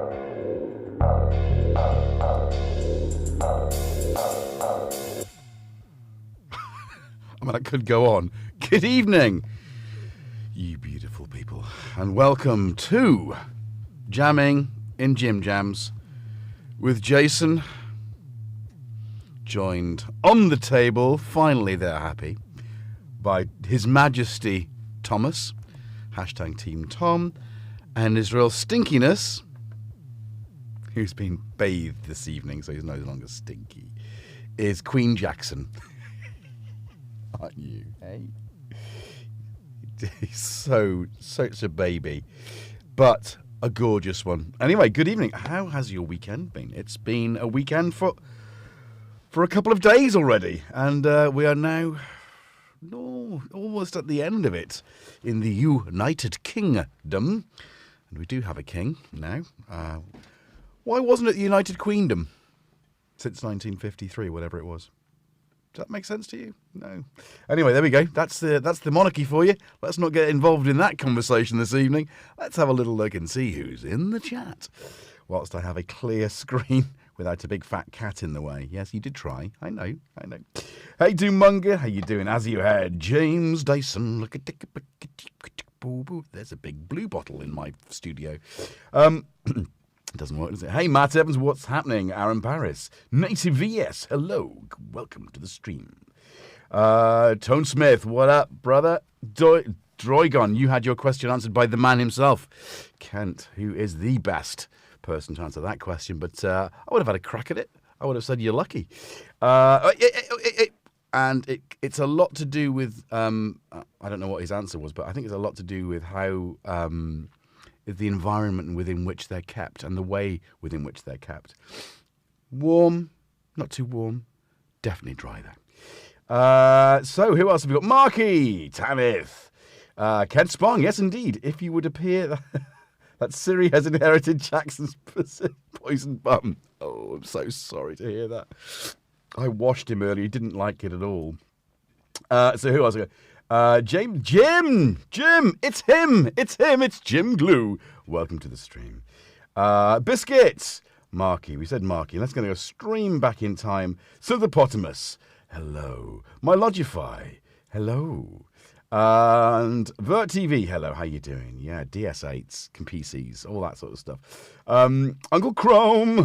I mean, I could go on. Good evening, you beautiful people, and welcome to Jamming in Jimjams with Jason, joined on the table, finally they're happy, by His Majesty Thomas, hashtag Team Tom, and his real stinkiness, who's been bathed this evening, so he's no longer stinky, is Queen Jackson. Aren't you? Hey, he's such a baby, but a gorgeous one. Anyway, good evening. How has your weekend been? It's been a weekend for a couple of days already, and we are now almost at the end of it in the United Kingdom, and we do have a king now. Why wasn't it the United Queendom since 1953, whatever it was? Does that make sense to you? No. Anyway, there we go. That's the monarchy for you. Let's not get involved in that conversation this evening. Let's have a little look and see who's in the chat, whilst I have a clear screen without a big fat cat in the way. Yes, you did try. I know. Hey, Doomunga, how you doing? As you heard, James Dyson. Look at there's a big blue bottle in my studio. It doesn't work, does it? Hey, Matt Evans, what's happening? Aaron Paris. Native VS, hello. Welcome to the stream. Tone Smith, what up, brother? Droigon, you had your question answered by the man himself. Kent, who is the best person to answer that question, but I would have had a crack at it. I would have said you're lucky. And it's a lot to do with, I don't know what his answer was, but I think it's a lot to do with how... the environment within which they're kept and the way within which they're kept. Warm, not too warm, definitely dry though. So who else have we got? Marky, Tanith, Kent Spong, yes indeed. If you would appear that Siri has inherited Jackson's poison bum. Oh, I'm so sorry to hear that. I washed him earlier, he didn't like it at all. So who else have we got? Jim, it's him, it's Jim Glue. Welcome to the stream. Biscuits, Marky, we said Marky. Let's go stream back in time. Synthepotamus, hello. My Logify, hello. And Vert TV, hello, how you doing? Yeah, DS8s, PCs, all that sort of stuff. Uncle Chrome,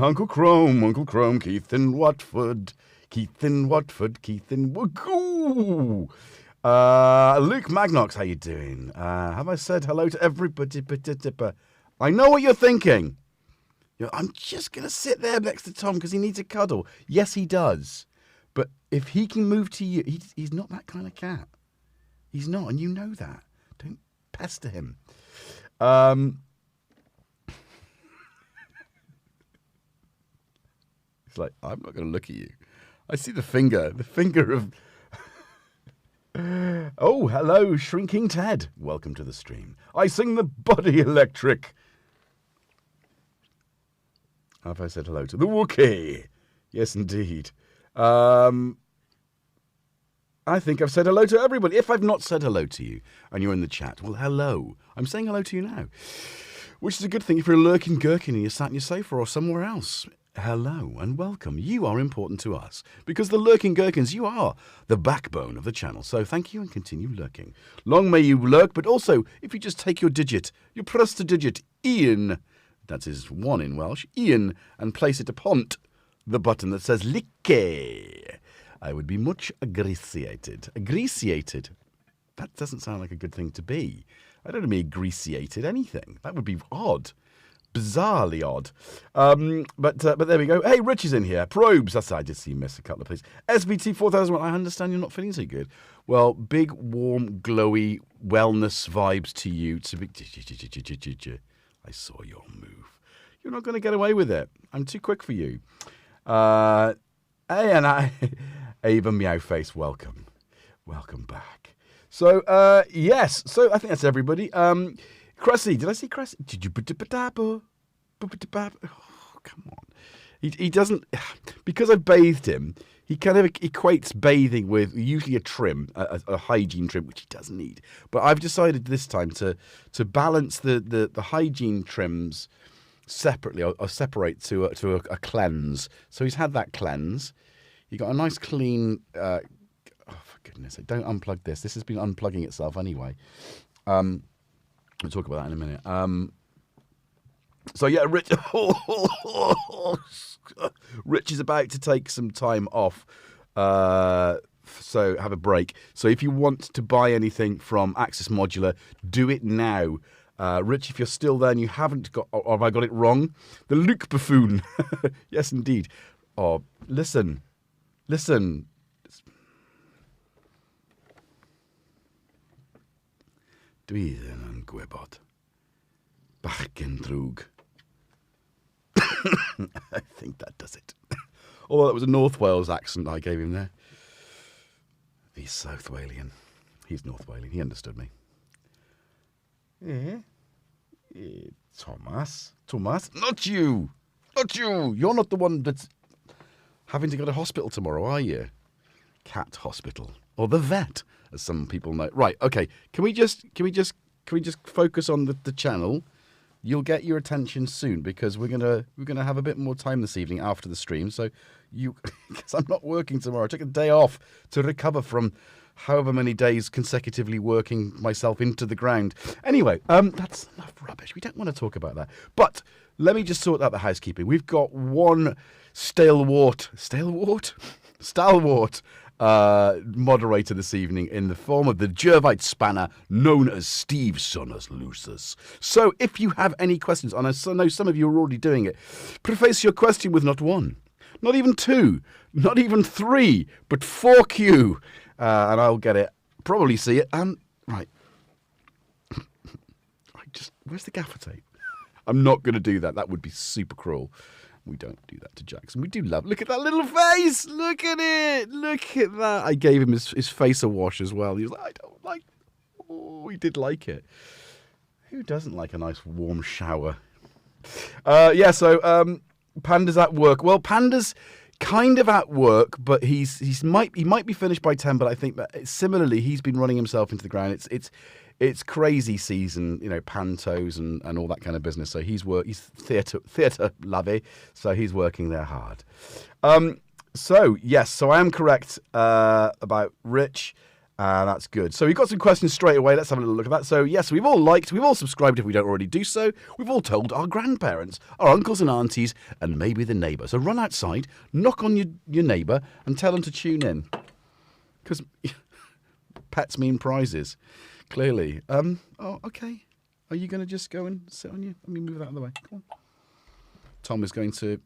Keith in Watford, Keith in Wagoo. Luke Magnox, how you doing? Have I said hello to everybody? I know what you're thinking. I'm just going to sit there next to Tom because he needs a cuddle. Yes, he does. But if he can move to you, he's not that kind of cat. He's not, and you know that. Don't pester him. He's like, I'm not going to look at you. I see the finger of... Oh, hello, Shrinking Ted. Welcome to the stream. I sing the Body Electric. Have I said hello to the Wookiee? Yes, indeed. I think I've said hello to everybody. If I've not said hello to you and you're in the chat, well, hello. I'm saying hello to you now, which is a good thing if you're a lurking gherkin and you're sat in your sofa or somewhere else. Hello and welcome. You are important to us because the lurking gherkins, you are the backbone of the channel. So thank you and continue lurking. Long may you lurk, but also if you just take your digit, you press the digit Ian, that is one in Welsh, Ian, and place it upon the button that says Like. I would be much aggreciated. Aggreciated? That doesn't sound like a good thing to be. I don't want to be aggreciated anything. That would be odd. Bizarrely odd. But there we go. Hey, Rich is in here. Probes. That's I did see you miss a couple of places. SBT 4001. I understand you're not feeling so good. Well, big, warm, glowy wellness vibes to you. I saw your move. You're not going to get away with it. I'm too quick for you. Hey, and Ava Meowface, welcome. Welcome back. So, yes. So, I think that's everybody. Cressy, did I see Cressy? Oh, come on. He doesn't, because I've bathed him, he kind of equates bathing with usually a trim, a hygiene trim, which he doesn't need. But I've decided this time to balance the hygiene trims separately. I'll separate to a cleanse. So he's had that cleanse. He got a nice clean. Oh, for goodness sake! Don't unplug this. This has been unplugging itself anyway. We'll talk about that in a minute. So yeah, Rich. Rich is about to take some time off. So have a break. So if you want to buy anything from Axis Modular, do it now. Rich, if you're still there and you haven't got, or have I got it wrong? The Luke buffoon. Yes, indeed. Oh, listen. Dwi ddim yn gwybod. Bachgen drwg. I think that does it. Although that was a North Wales accent I gave him there. He's South Walian. He's North Walian. He understood me. Thomas. Not you. You're not the one that's having to go to hospital tomorrow, are you? Cat hospital. Or the vet, as some people know. Right, okay. Can we just focus on the channel? You'll get your attention soon because we're gonna have a bit more time this evening after the stream. So because I'm not working tomorrow. I took a day off to recover from however many days consecutively working myself into the ground. Anyway, that's enough rubbish. We don't want to talk about that. But let me just sort out the housekeeping. We've got one stalwart moderator this evening in the form of the Jervite spanner known as Steve Sunners Lucis. So if you have any questions, and I know some of you are already doing it, preface your question with not one, not even two, not even three, but 4Q, and I'll get it, probably see it. Right. Where's the gaffer tape? I'm not going to do that. That would be super cruel. We don't do that to Jackson. We do love. Look at that little face. Look at it. Look at that. I gave him his face a wash as well. He was like, I don't like. Oh, he did like it. Who doesn't like a nice warm shower? So Panda's at work. Well, Panda's kind of at work, but he might be finished by 10. But I think that similarly, he's been running himself into the ground. It's crazy season, pantos and all that kind of business. So he's theatre lovey, so he's working there hard. So I am correct about Rich. That's good. So we've got some questions straight away. Let's have a little look at that. So yes, we've all subscribed if we don't already do so. We've all told our grandparents, our uncles and aunties, and maybe the neighbour. So run outside, knock on your neighbour, and tell them to tune in. Because pets mean prizes. Clearly. Okay. Are you going to just go and sit on you? Let me move that out of the way. Come on. Tom is going to...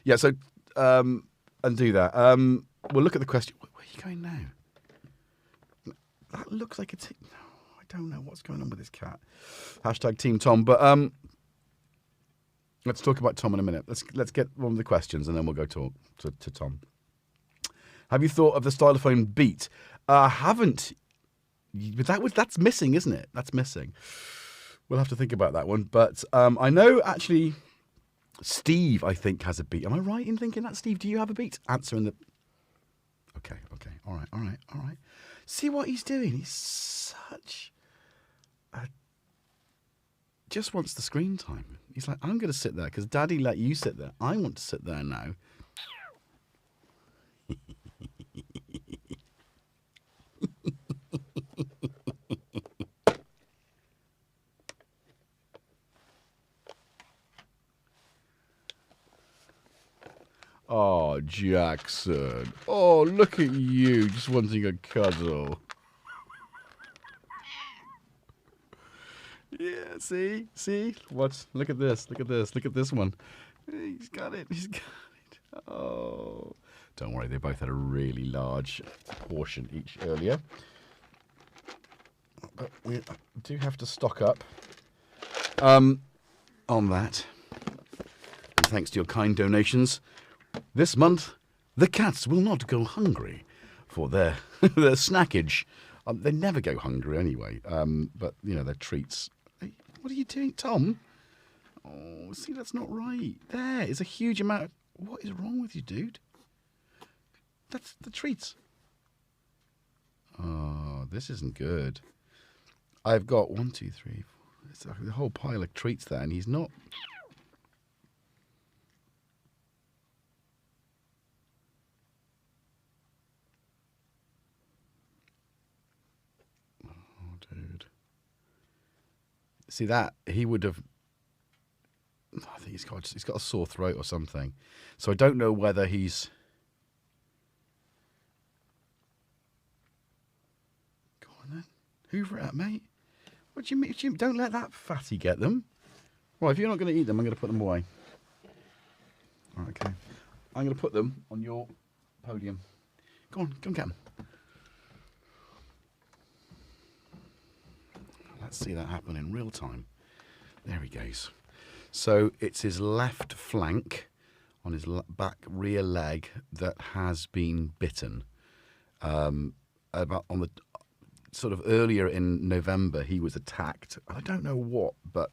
Yeah, so... undo that. We'll look at the question. Where are you going now? That looks like a... No, I don't know what's going on with this cat. Hashtag Team Tom. But let's talk about Tom in a minute. Let's get one of the questions and then we'll go talk to Tom. Have you thought of the Stylophone Beat? Haven't. But that's missing, isn't it? That's missing. We'll have to think about that one. But I know, actually, Steve, I think, has a beat. Am I right in thinking that, Steve? Do you have a beat? Answer in the... Okay. All right. See what he's doing? He's such a... Just wants the screen time. He's like, I'm going to sit there because Daddy let you sit there. I want to sit there now. Oh, Jackson. Oh, look at you, just wanting a cuddle. Yeah, see? What? Look at this. Look at this one. He's got it. Oh. Don't worry, they both had a really large portion each earlier. But we do have to stock up on that. And thanks to your kind donations, this month, the cats will not go hungry for their snackage. They never go hungry anyway, but, their treats. Hey, what are you doing, Tom? Oh, see, that's not right. There is a huge amount of... What is wrong with you, dude? That's the treats. Oh, this isn't good. I've got 1, 2, 3, 4... It's like a whole pile of treats there, and he's not. Oh, dude. See that? He would have. I think he's got a sore throat or something. So I don't know whether he's. Go on then. Hoover it up, mate. What do you mean? Don't let that fatty get them. Well, if you're not going to eat them, I'm going to put them away. All right, okay. I'm going to put them on your podium. Go on get them. Let's see that happen in real time. There he goes. So it's his left flank on his back rear leg that has been bitten. About on the sort of earlier in November, he was attacked. I don't know what, but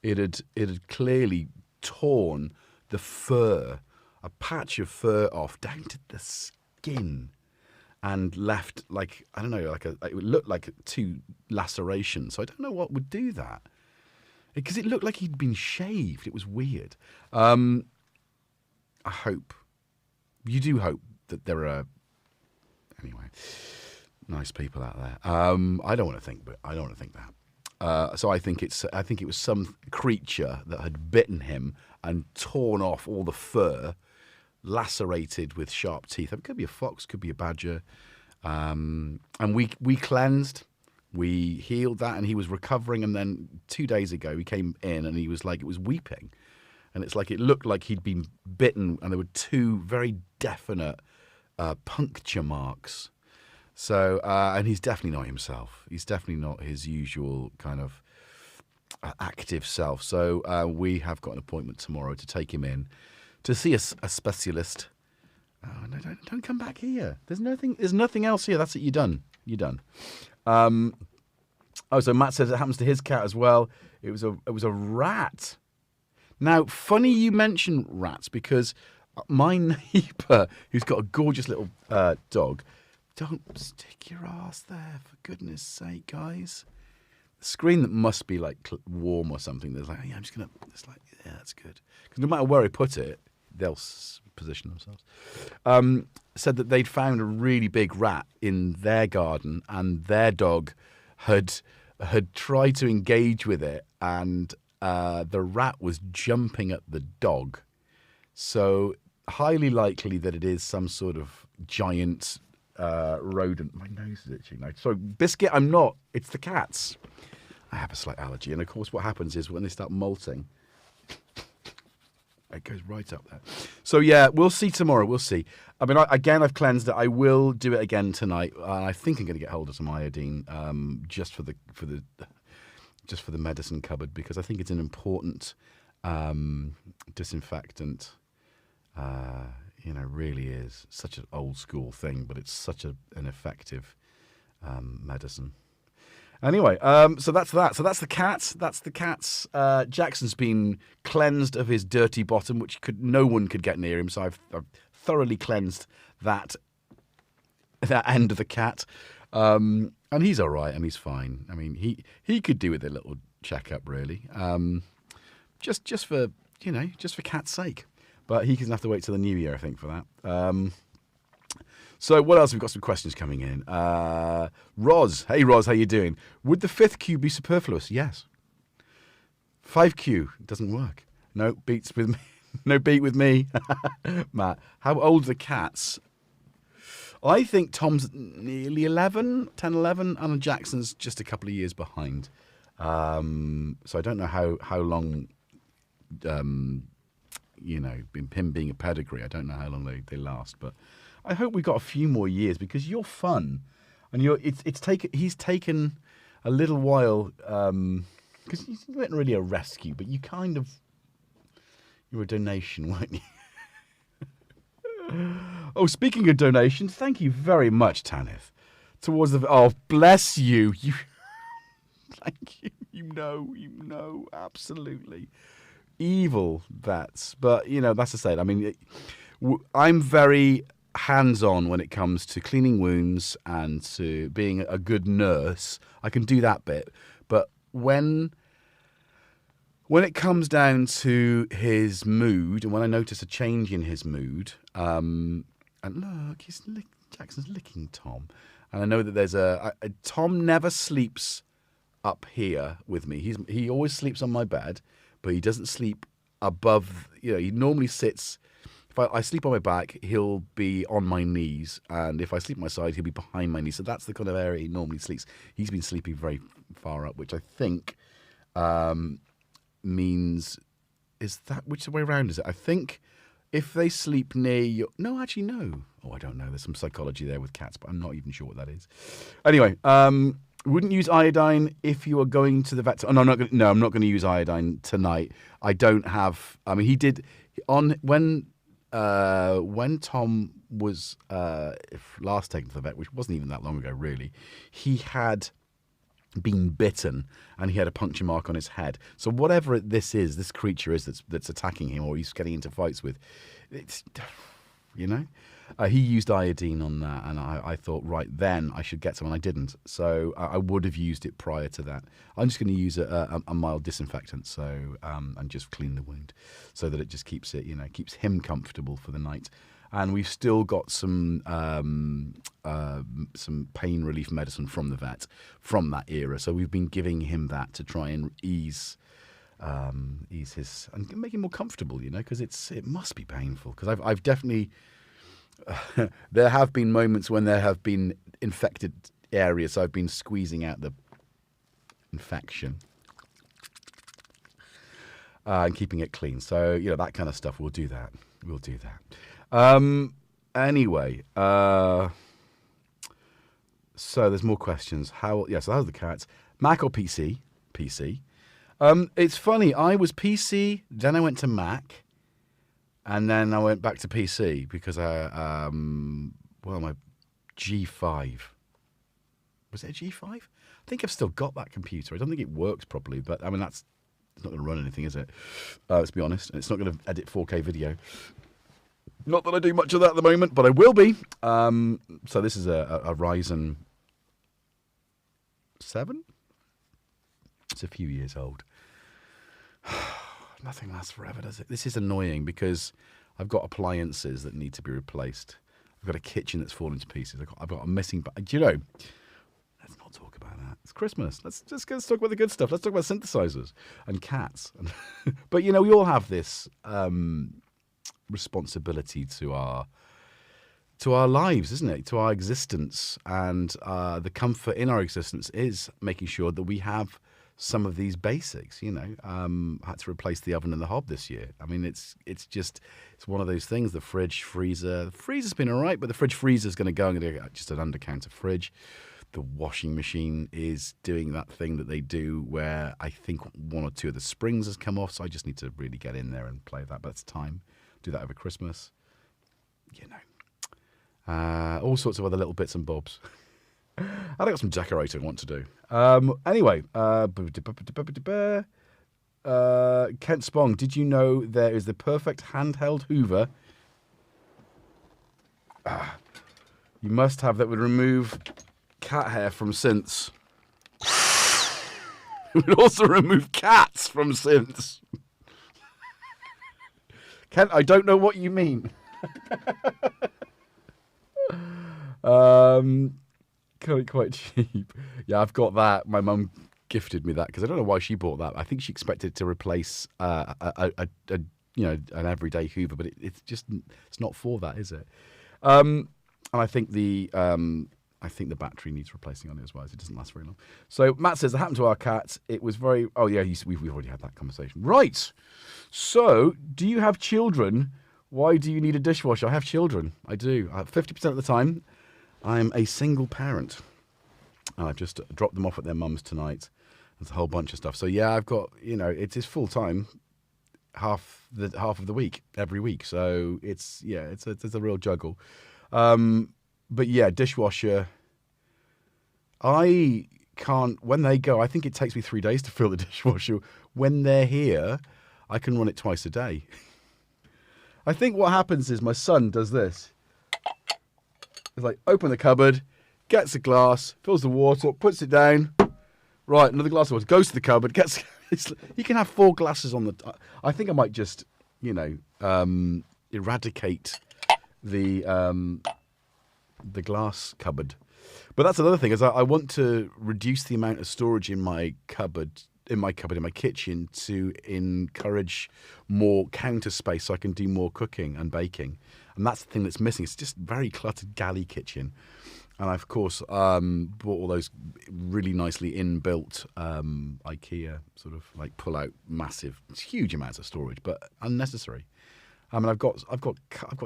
it had clearly torn the fur, a patch of fur off down to the skin, and left like I don't know, it would look like 2 lacerations. So I don't know what would do that. Because it looked like he'd been shaved. It was weird. I hope. You do hope that there are, anyway, nice people out there. I don't want to think that. So I think it was some creature that had bitten him and torn off all the fur, lacerated with sharp teeth. It could be a fox, could be a badger. And we cleansed. We healed that, and he was recovering. And then 2 days ago, he came in, and he was like, it was weeping. And it's like, it looked like he'd been bitten, and there were 2 very definite puncture marks. So, and he's definitely not himself. He's definitely not his usual kind of active self. So we have got an appointment tomorrow to take him in to see a specialist. Oh, no, don't come back here. There's nothing else here. That's it. You're done. So Matt says it happens to his cat as well. It was a rat. Now, funny you mention rats, because my neighbour, who's got a gorgeous little dog, don't stick your ass there, for goodness sake, guys. The screen that must be like warm or something. There's like, yeah, I'm just gonna. It's like, yeah, that's good. Because no matter where I put it, they'll position themselves. Said that they'd found a really big rat in their garden, and their dog had tried to engage with it, and the rat was jumping at the dog. So highly likely that it is some sort of giant rodent. My nose is itching now. So Biscuit, I'm not. It's the cats. I have a slight allergy, and of course what happens is when they start molting, it goes right up there. So yeah, we'll see tomorrow. We'll see. I mean, I've cleansed it. I will do it again tonight. I think I'm going to get hold of some iodine, just for the medicine cupboard, because I think it's an important disinfectant. Really is such an old school thing, but it's such an effective medicine. Anyway, so that's that. So that's the cat. That's the cat's. Jackson's been cleansed of his dirty bottom, which no one could get near him. So I've thoroughly cleansed that end of the cat, and he's all right, and he's fine. I mean, he could do with a little checkup, really, just for cat's sake. But he doesn't have to wait till the new year, I think, for that. So what else? We've got some questions coming in. Roz. Hey, Roz, how you doing? Would the 5th cue be superfluous? Yes. 5Q doesn't work. No, beats with me. No beat with me. Matt, how old are the cats? I think Tom's nearly 11, 10, 11, and Jackson's just a couple of years behind. So I don't know how long, him being a pedigree, I don't know how long they last, but I hope we got a few more years, because you're fun, and he's taken a little while, because you weren't really a rescue, but you were a donation, weren't you? Oh, speaking of donations, thank you very much, Tanith. Bless you. Thank you. You know, absolutely. Evil vets. But, that's to say it. I mean, I'm very hands-on when it comes to cleaning wounds and to being a good nurse. I can do that bit. But when when it comes down to his mood, and when I notice a change in his mood, and look, Jackson's licking Tom, and I know that there's Tom never sleeps up here with me. He always sleeps on my bed, but he doesn't sleep above. He normally sits. If I sleep on my back, he'll be on my knees, and if I sleep on my side, he'll be behind my knees. So that's the kind of area he normally sleeps. He's been sleeping very far up, which I think means which way around is it? I think if they sleep near you. No, actually, no. Oh, I don't know. There's some psychology there with cats, but I'm not even sure what that is. Anyway, wouldn't use iodine if you are going to the vet. Oh, no, I'm not going to use iodine tonight. I don't have. I mean, he did when Tom was last taken to the vet, which wasn't even that long ago, really. He had been bitten and he had a puncture mark on his head. So whatever this creature is that's attacking him or he's getting into fights with, it's he used iodine on that, and I thought right then I should get some, and I didn't. So I would have used it prior to that. I'm just going to use a mild disinfectant, so and just clean the wound, so that it just keeps keeps him comfortable for the night. And we've still got some pain relief medicine from the vet from that era. So we've been giving him that to try and ease his and make him more comfortable. Because it must be painful. Because I've definitely there have been moments when there have been infected areas. So I've been squeezing out the infection and keeping it clean. So that kind of stuff. We'll do that. Anyway, so there's more questions. So that was the cats. Mac or PC? PC. It's funny. I was PC, then I went to Mac, and then I went back to PC because my G5. Was it a G5? I think I've still got that computer. I don't think it works properly, but I mean it's not going to run anything, is it? Let's be honest. It's not going to edit 4K video. Not that I do much of that at the moment, but I will be. So this is a Ryzen 7. It's a few years old. Nothing lasts forever, does it? This is annoying because I've got appliances that need to be replaced. I've got a kitchen that's fallen to pieces. I've got a missing... let's not talk about that. It's Christmas. Let's talk about the good stuff. Let's talk about synthesizers and cats. But, we all have this... responsibility to our lives, isn't it? To our existence, and the comfort in our existence is making sure that we have some of these basics. Had to replace the oven and the hob this year. I mean, it's one of those things. The fridge, freezer. The freezer's been all right, but the fridge freezer's going to go. I'm going to get just an under-counter fridge. The washing machine is doing that thing that they do where I think one or two of the springs has come off, so I just need to really get in there and play that. But it's time. Do that over Christmas. All sorts of other little bits and bobs. I got some decorating I want to do. Anyway, Kent Spong, did you know there is the perfect handheld Hoover? You must have that would remove cat hair from synths. It would also remove cats from synths. Kent, I don't know what you mean. Quite cheap. Yeah, I've got that. My mum gifted me that because I don't know why she bought that. I think she expected to replace an everyday Hoover, but it's not for that, is it? And I think the battery needs replacing on it as well. It doesn't last very long. So Matt says, it happened to our cat. It was very... Oh, yeah, we've already had that conversation. Right. So, do you have children? Why do you need a dishwasher? I have children. I do. 50% of the time, I'm a single parent. I've just dropped them off at their mum's tonight. There's a whole bunch of stuff. So, yeah, I've got, it is full-time half of the week, every week. So, it's a real juggle. But yeah, dishwasher. I can't, when they go, I think it takes me 3 days to fill the dishwasher. When they're here, I can run it twice a day. I think what happens is my son does this. It's like, open the cupboard, gets a glass, fills the water, puts it down. Right, another glass of water, goes to the cupboard, gets... You can have 4 glasses on the. I think I might just, you know, eradicate the glass cupboard. But that's another thing, is I want to reduce the amount of storage in my kitchen to encourage more counter space so I can do more cooking and baking. And that's the thing that's missing. It's just very cluttered galley kitchen. And I, of course, bought all those really nicely inbuilt IKEA sort of like pull-out massive, huge amounts of storage, but unnecessary. I mean, I've got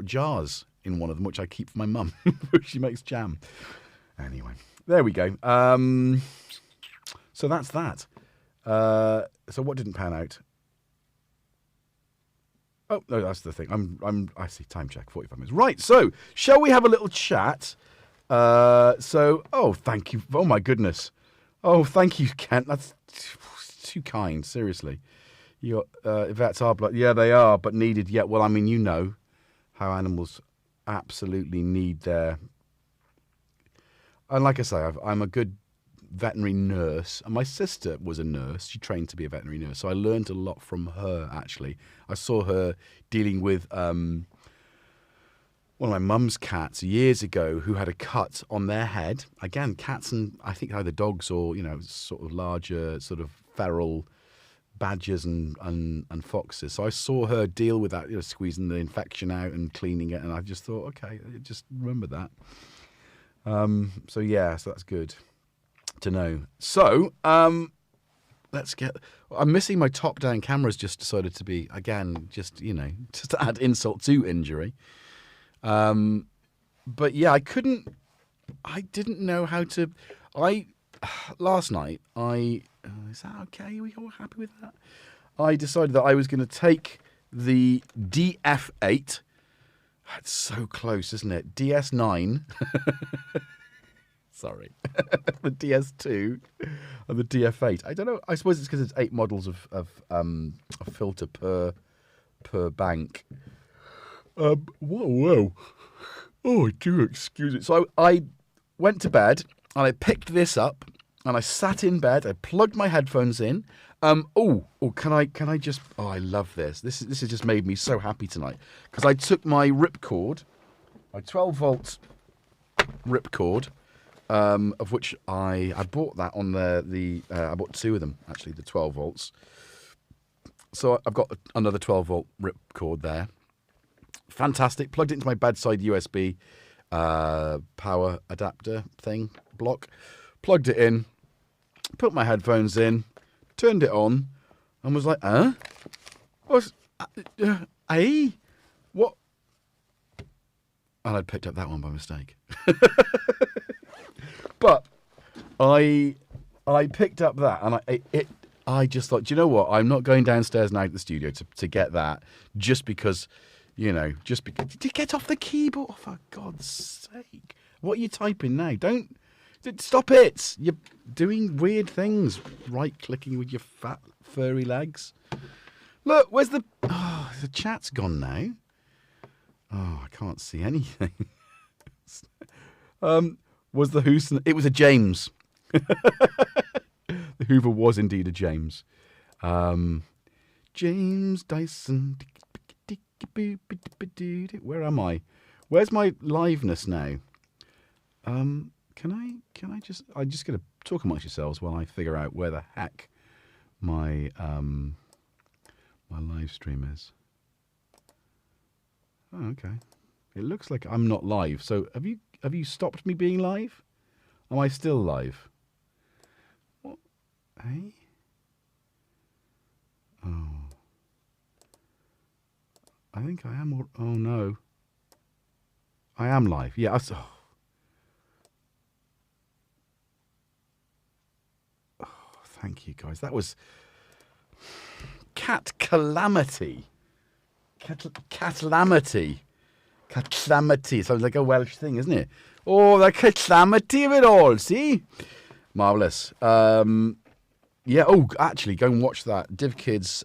jars in one of them which I keep for my mum, she makes jam. Anyway, there we go. So that's that. So what didn't pan out? Oh no, that's the thing. I see. Time check. 45 minutes. Right. So shall we have a little chat? Oh, thank you. Oh my goodness. Oh, thank you, Kent. That's too kind. Seriously. Vets are blood. Yeah, they are, but needed. Yeah. Well, I mean, you know how animals absolutely need their. And like I say, I'm a good veterinary nurse, and my sister was a nurse. She trained to be a veterinary nurse, so I learned a lot from her. Actually, I saw her dealing with one of my mum's cats years ago who had a cut on their head. Again, cats and I think either dogs or, you know, sort of larger sort of feral badgers and foxes. So I saw her deal with that, you know, squeezing the infection out and cleaning it, and I just thought, okay, just remember that. So yeah, so that's good to know. So let's get. I'm missing my top-down camera's just decided to be again, just, you know, just to add insult to injury. But yeah, I didn't know how to. Last night is that okay? Are we all happy with that? I decided that I was going to take the DF8. It's so close, isn't it? DS9. Sorry. The DS2 and the DF8. I don't know. I suppose it's because it's 8 models of a filter per bank. Whoa. Oh, do excuse it. So I went to bed and I picked this up and I sat in bed. I plugged my headphones in. Can I just? Oh, I love this. This has just made me so happy tonight because I took my ripcord, my 12-volt ripcord, of which I bought that on I bought 2 of them actually, the 12 volts. So I've got another 12-volt ripcord there. Fantastic. Plugged it into my bedside USB power adapter thing block. Plugged it in. Put my headphones in. Turned it on and was like, What? And I'd picked up that one by mistake. But I picked up that and I just thought, do you know what? I'm not going downstairs now to the studio to get that just because, you know, get off the keyboard, oh, for God's sake. What are you typing now? Stop it! You're doing weird things. Right-clicking with your fat, furry legs. Look, where's the... Oh, the chat's gone now. Oh, I can't see anything. Was the Houston... It was a James. The Hoover was indeed a James. James Dyson. Where am I? Where's my liveness now? Can I just... I'm just going to talk amongst yourselves while I figure out where the heck my my live stream is. Oh, okay. It looks like I'm not live. So have you stopped me being live? Am I still live? What? Hey? Oh. I think I am. Oh no. I am live. Yeah. Thank you, guys. That was cat calamity. Catlamity. Catlamity. Sounds like a Welsh thing, isn't it? Oh, the catlamity of it all. See? Marvellous. Yeah. Oh, actually, go and watch that. DivKids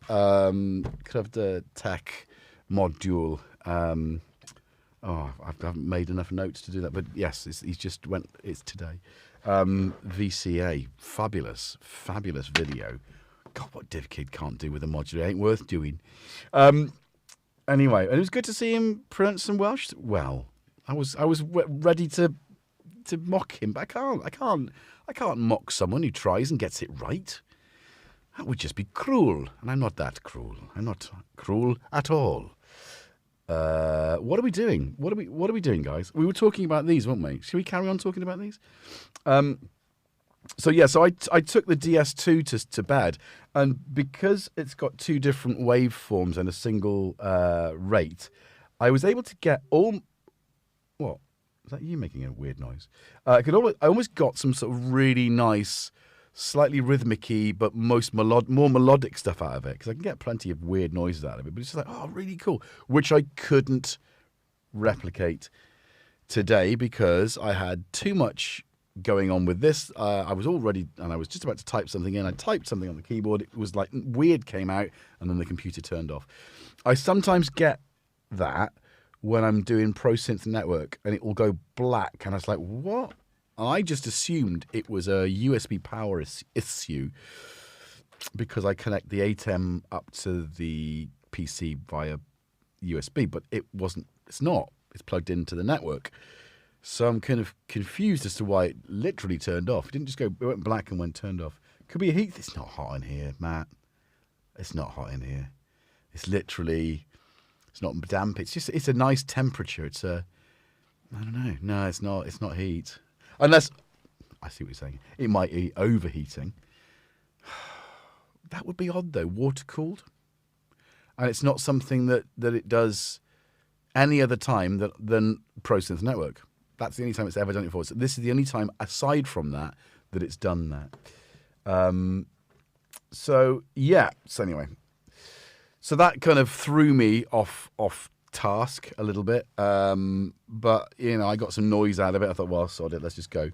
Crafter Tech module. I haven't made enough notes to do that, but yes, it's today. VCA, fabulous video. God, what Div Kid can't do with a modulator ain't worth doing. Anyway, and it was good to see him pronounce some Welsh well. I was ready to mock him, but I can't mock someone who tries and gets it right. That would just be cruel, and I'm not that cruel. I'm not cruel at all. What are we doing? What are we doing, guys? We were talking about these, weren't we? Should we carry on talking about these? So I took the DS2 to bed, and because it's got two different waveforms and a single rate, I was able to get all. What is that? You making a weird noise? I almost got some sort of really nice, slightly rhythmic-y, but more melodic stuff out of it, because I can get plenty of weird noises out of it. But it's just like, oh, really cool, which I couldn't replicate today because I had too much going on with this. I was all ready, and I was just about to type something in. I typed something on the keyboard. It was like weird came out, and then the computer turned off. I sometimes get that when I'm doing Pro Synth Network, and it will go black, and I was like, what? I just assumed it was a USB power issue because I connect the ATEM up to the PC via USB, but it wasn't. It's not. It's plugged into the network. So I'm kind of confused as to why it literally turned off. It didn't just go, it went black and went turned off. Could be a heat. It's not hot in here, Matt. It's not hot in here. It's literally, it's not damp. It's a nice temperature. It's I don't know. No, it's not. It's not heat. Unless, I see what you're saying. It might be overheating. That would be odd though, water cooled. And it's not something that it does any other time than Pro Synth Network. That's the only time it's ever done it before. So this is the only time, aside from that it's done that. So anyway. So that kind of threw me off task a little bit. But, I got some noise out of it. I thought, well, sod it, let's just go.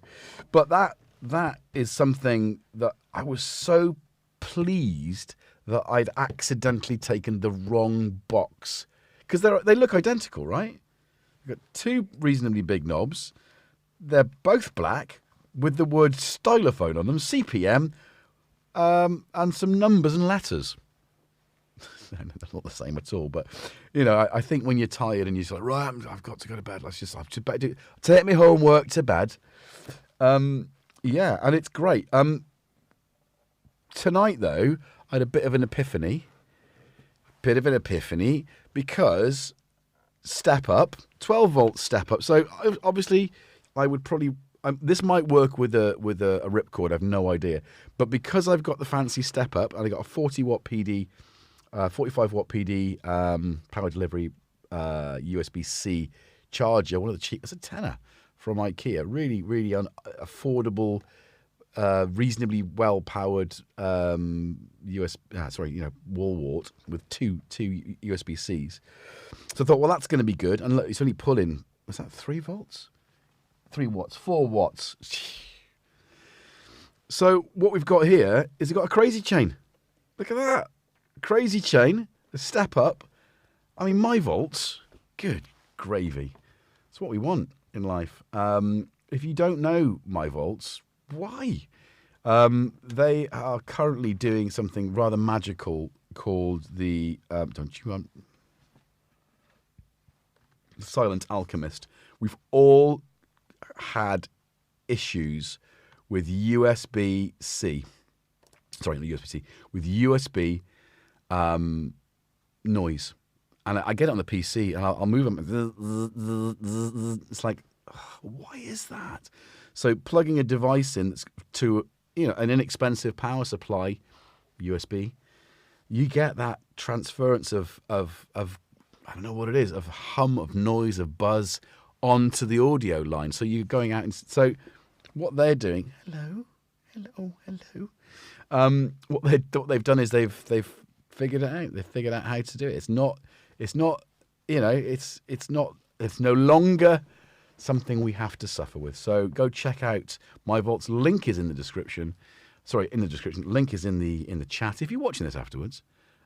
But that is something that I was so pleased that I'd accidentally taken the wrong box. Because they look identical, right? You've got two reasonably big knobs. They're both black with the word Stylophone on them, CPM, and some numbers and letters. They're not the same at all, but I think when you're tired and you're just like, right, I've got to go to bed. Take my homework to bed. And it's great. Tonight though, I had a bit of an epiphany. Because step up, 12 volt step up. So obviously, I would probably this might work with a ripcord. I have no idea, but because I've got the fancy step up and I got a 40 watt PD, 45 watt PD power delivery USB-C charger, one of the cheapest, a tenner from IKEA. Really, really affordable, reasonably well powered wall wart with two USB-Cs. So I thought, well, that's going to be good. And look, it's only pulling, was that 3 volts? 3 watts, 4 watts. So what we've got here is we've got a crazy chain. Look at that. Crazy chain, a step up. I mean, my volts, good gravy. That's what we want in life. If you don't know my volts, why? They are currently doing something rather magical called the Silent Alchemist. We've all had issues with USB-C. Sorry, not USB-C. With USB noise. And I get it on the PC and I'll move them. It's like, why is that? So plugging a device in that's to an inexpensive power supply, USB, you get that transference of I don't know what it is, of hum, of noise, of buzz onto the audio line. So you're going out and so what they're doing. Hello. What they've done is they've figured it out. They've figured out how to do it. It's no longer something we have to suffer with. So go check out my vaults. Link is in the description. Sorry, in the description. Link is in the chat. If you're watching this afterwards.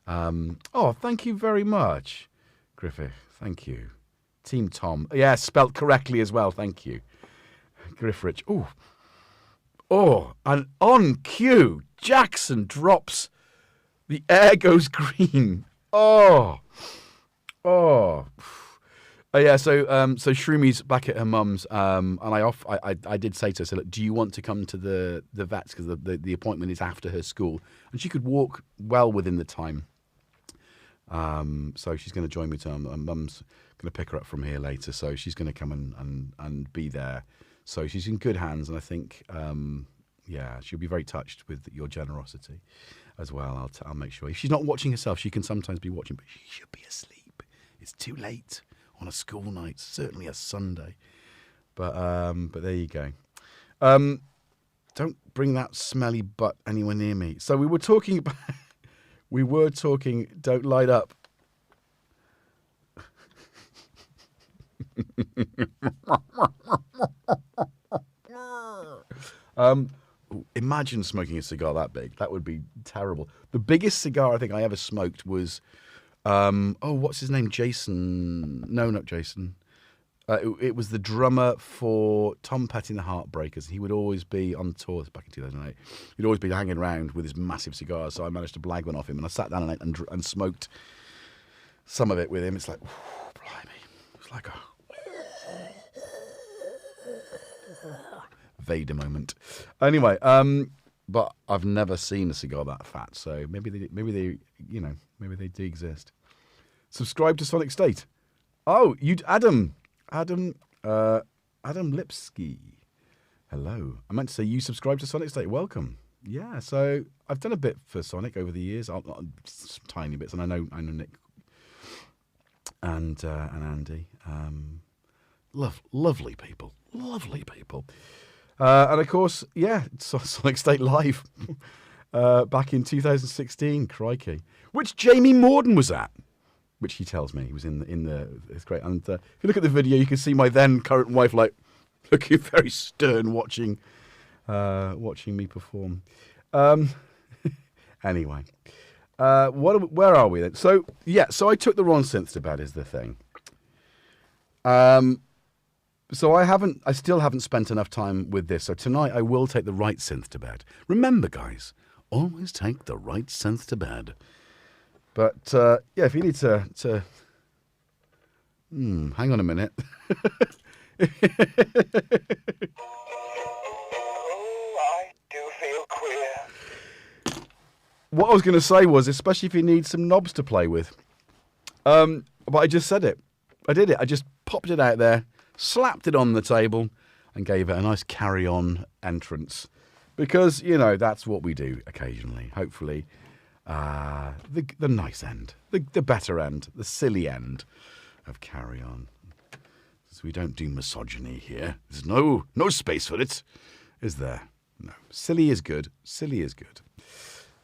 Thank you very much, Griffith. Thank you. Team Tom. Yeah, spelt correctly as well. Thank you. Griffrich. And on cue, Jackson drops The air goes green. Oh. Yeah, so Shroomi's back at her mum's, and I did say to her, so look, do you want to come to the vets, because the appointment is after her school, and she could walk well within the time. So she's going to join me to her mum's going to pick her up from here later, so she's going to come and be there. So she's in good hands, and I think yeah, she'll be very touched with your generosity as well. I'll make sure. If she's not watching herself, she can sometimes be watching, but she should be asleep. It's too late on a school night, certainly a Sunday. But there you go. Don't bring that smelly butt anywhere near me. So we were talking about, don't light up. Imagine smoking a cigar that big. That would be terrible. The biggest cigar I think I ever smoked was, what's his name? Jason. No, not Jason. It was the drummer for Tom Petty and the Heartbreakers. He would always be on tour back in 2008. He'd always be hanging around with his massive cigars, so I managed to blag one off him, and I sat down and smoked some of it with him. It's like, blimey. It's like a Vader moment. Anyway, but I've never seen a cigar that fat, so maybe they do exist. Subscribe to Sonic State. Oh, Adam Lipsky. Hello. I meant to say you subscribe to Sonic State. Welcome. Yeah, so I've done a bit for Sonic over the years, some tiny bits, and I know Nick and Andy. Lovely people. And of course, yeah, Sonic State Live back in 2016. Crikey, which Jamie Morden was at, which he tells me he was in the. It's great. And if you look at the video, you can see my then current wife looking very stern, watching me perform. Anyway, where are we then? So I took the wrong synth to bed is the thing. So I still haven't spent enough time with this. So tonight I will take the right synth to bed. Remember, guys, always take the right synth to bed. But yeah, if you need to hang on a minute. I do feel queer. What I was going to say was, especially if you need some knobs to play with. But I just said it. I did it. I just popped it out there, slapped it on the table, and gave it a nice carry-on entrance. Because, that's what we do occasionally. Hopefully, the nice end, the better end, the silly end of carry-on. So we don't do misogyny here. There's no space for it, is there? No. Silly is good. Silly is good.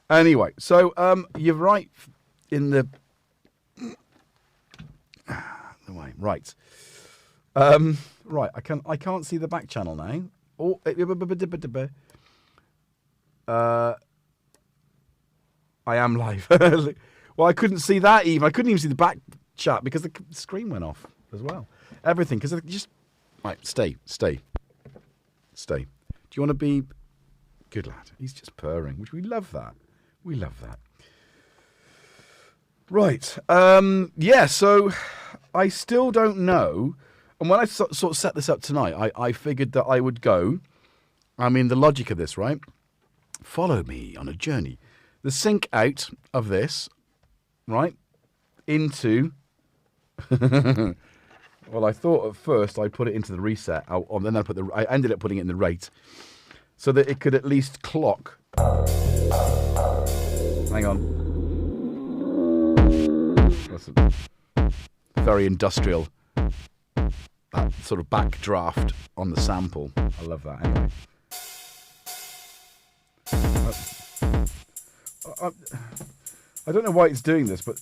Anyway, so you're right in the way. Right. Right. I can't see the back channel now. I am live. Well, I couldn't see that even. I couldn't even see the back chat because the screen went off as well. Everything, because just right. Stay. Do you want to be good lad? He's just purring, which we love that. We love that. Right. Yeah. So I still don't know. And when I sort of set this up tonight, I figured that I would go. I mean, the logic of this, right? Follow me on a journey. The sync out of this, right, into. Well, I thought at first I'd put it into the reset, and then I ended up putting it in the rate, so that it could at least clock. Hang on. That's very industrial. That sort of backdraft on the sample. I love that. Anyway. I don't know why it's doing this, but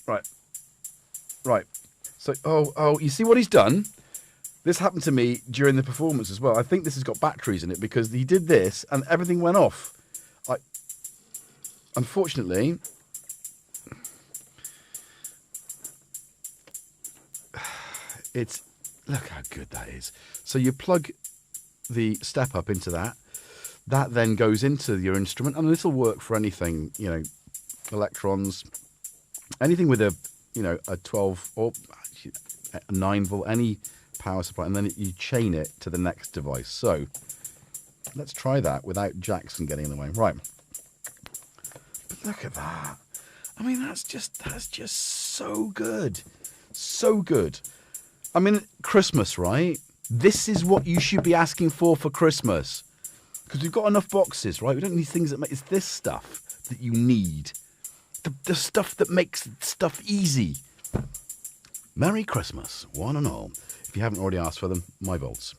right. So, you see what he's done? This happened to me during the performance as well. I think this has got batteries in it because he did this and everything went off. Unfortunately, look how good that is. So you plug the step up into that. That then goes into your instrument, and this will work for anything, electrons, anything with a, a 12 or a 9 volt, any power supply, and then you chain it to the next device. So let's try that without Jackson getting in the way. Right. But look at that. I mean, that's just so good. So good. I mean, Christmas, right? This is what you should be asking for Christmas. Because we've got enough boxes, right? We don't need things that make... It's this stuff that you need. The stuff that makes stuff easy. Merry Christmas, one and all. If you haven't already asked for them, my volts.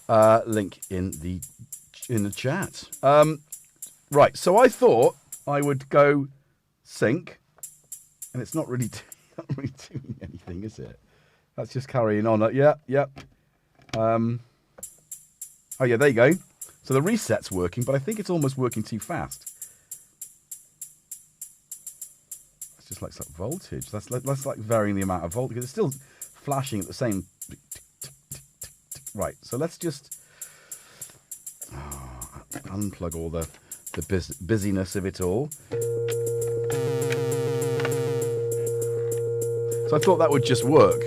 Link in the chat. Right, so I thought I would go sync. And it's not really doing anything, is it? That's just carrying on. Yeah. Oh, yeah, there you go. So the reset's working, but I think it's almost working too fast. It's just like voltage. That's like varying the amount of voltage, because it's still flashing at the same... Right, so let's just unplug all the busyness of it all. So I thought that would just work.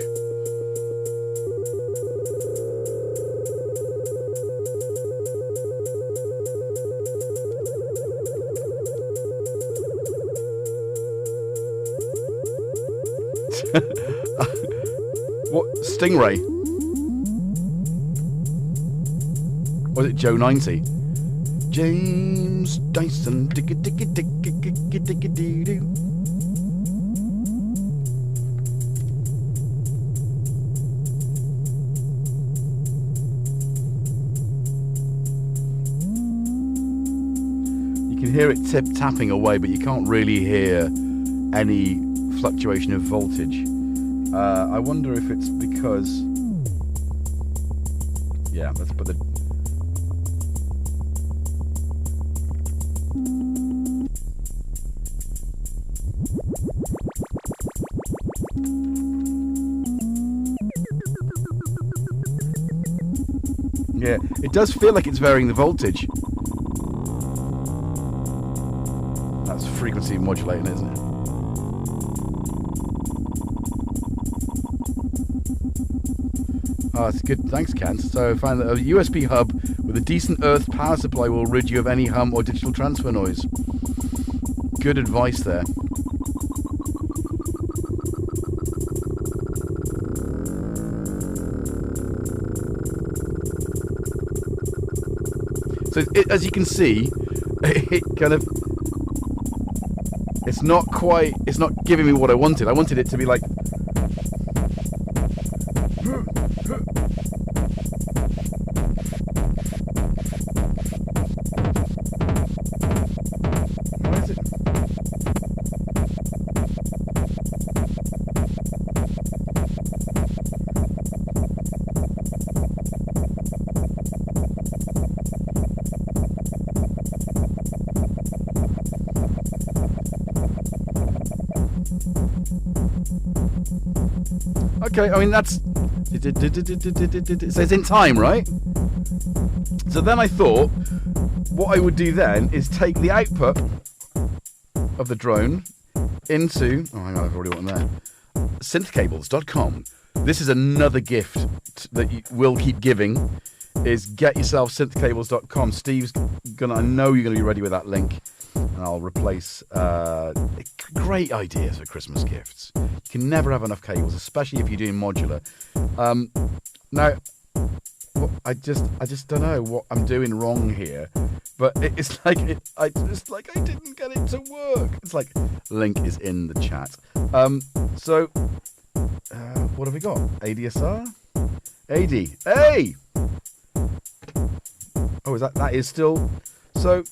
What? Stingray? Or was it Joe 90? James Dyson. You can hear it tapping away, but you can't really hear any fluctuation of voltage. I wonder if it's because... Yeah, let's put the... Yeah, it does feel like it's varying the voltage. That's frequency modulating, isn't it? Oh, that's good. Thanks, Kent. So I found that a USB hub with a decent earth power supply will rid you of any hum or digital transfer noise. Good advice there. So as you can see, it kind of... It's not giving me what I wanted. I wanted it to be like... Why is it? Okay, I mean, that's... So it's in time, right? So then I thought, what I would do then is take the output of the drone into... Oh, hang on, I've already got one there. synthcables.com. This is another gift that you will keep giving, is get yourself synthcables.com. Steve's gonna... I know you're going to be ready with that link. And I'll replace great ideas for Christmas gifts. You can never have enough cables, especially if you're doing modular. Now, I just don't know what I'm doing wrong here, but it's like I didn't get it to work. It's like link is in the chat. So what have we got? ADSR, AD. Hey. Oh, is that is still so?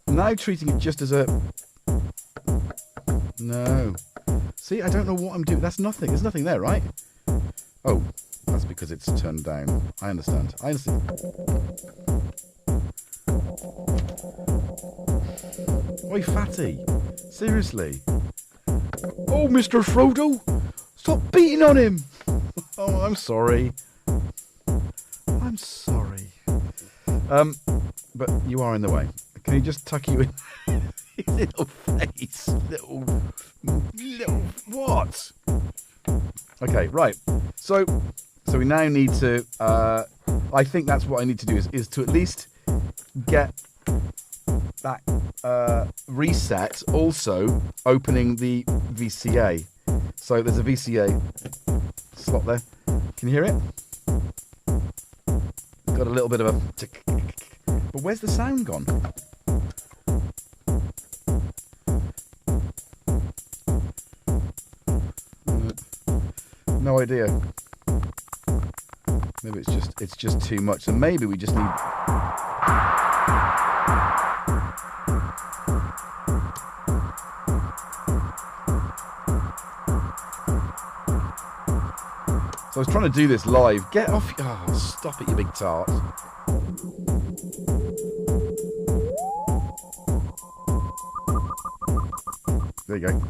Now treating it just as a... No. See, I don't know what I'm doing. That's nothing. There's nothing there, right? Oh, that's because it's turned down. I understand. Oi, fatty. Seriously. Oh, Mr. Frodo. Stop beating on him. Oh, I'm sorry. I'm sorry. But you are in the way. Can you just tuck you in? Little face. Little what? Okay, right. So we now need to, I think that's what I need to do is to at least get that reset, also opening the VCA. So there's a VCA slot there. Can you hear it? Got a little bit of a tick. But where's the sound gone? No idea. Maybe it's just too much. So maybe we just need. So I was trying to do this live. Get off. Oh, stop it, you big tart. There you go.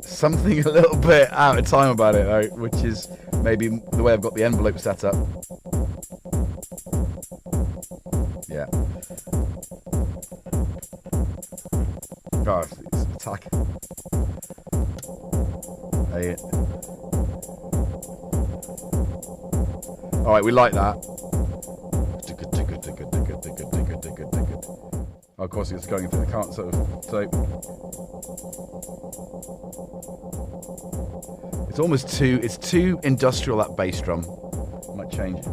Something a little bit out of time about it though, which is maybe the way I've got the envelope set up. Yeah. Oh, it's attack. Hey. Alright, we like that. Oh, of course it's going through, I can't sort of, so. It's almost it's too industrial, that bass drum. I might change it.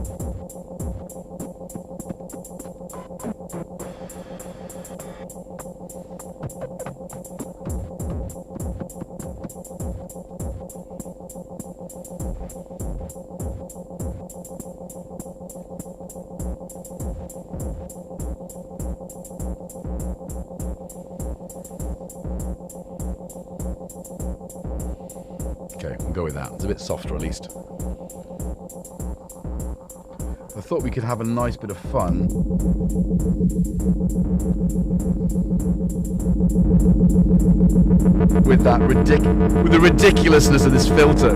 Okay, we'll go with that. It's a bit softer at least. I thought we could have a nice bit of fun. With that with the ridiculousness of this filter.